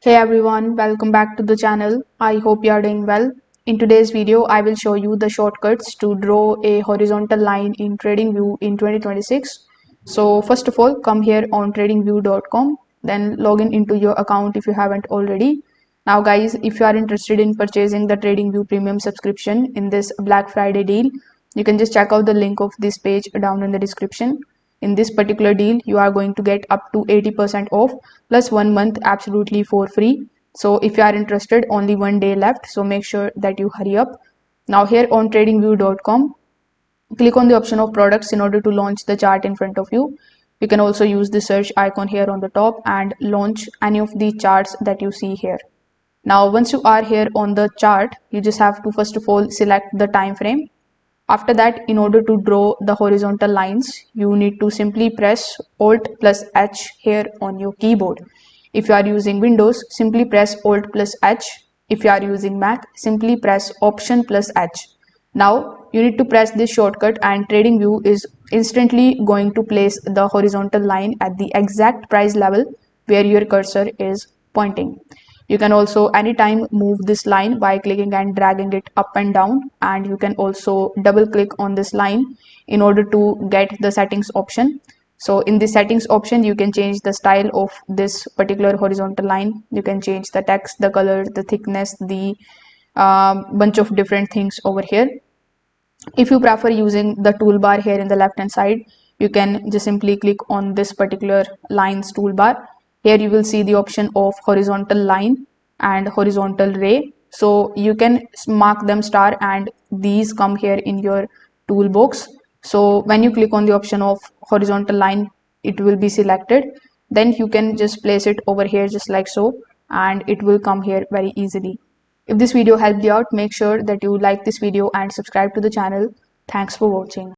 Hey everyone, welcome back to the channel. I hope you are doing well. In today's video, I will show you the shortcuts to draw a horizontal line in TradingView in 2026. So first of all, come here on tradingview.com, then log in into your account if you haven't already. Now guys, if you are interested in purchasing the TradingView premium subscription in this Black Friday deal, you can just check out the link of this page down in the description. In this particular deal, you are going to get up to 80% off plus 1 month absolutely for free. So if you are interested, only 1 day left. So make sure that you hurry up. Now here on tradingview.com, click on the option of products in order to launch the chart in front of you. You can also use the search icon here on the top and launch any of the charts that you see here. Now once you are here on the chart, you just have to first of all select the time frame. After that, in order to draw the horizontal lines, you need to simply press Alt plus H here on your keyboard. If you are using Windows, simply press Alt plus H. If you are using Mac, simply press Option plus H. Now, you need to press this shortcut and TradingView is instantly going to place the horizontal line at the exact price level where your cursor is pointing. You can also anytime move this line by clicking and dragging it up and down, and you can also double click on this line in order to get the settings option. So in the settings option, you can change the style of this particular horizontal line. You can change the text, the color, the thickness, the bunch of different things over here. If you prefer using the toolbar here in the left hand side, you can just simply click on this particular lines toolbar. Here you will see the option of horizontal line and horizontal ray. So you can mark them star and these come here in your toolbox. So when you click on the option of horizontal line, it will be selected. Then you can just place it over here just like so, and it will come here very easily. If this video helped you out, make sure that you like this video and subscribe to the channel. Thanks for watching.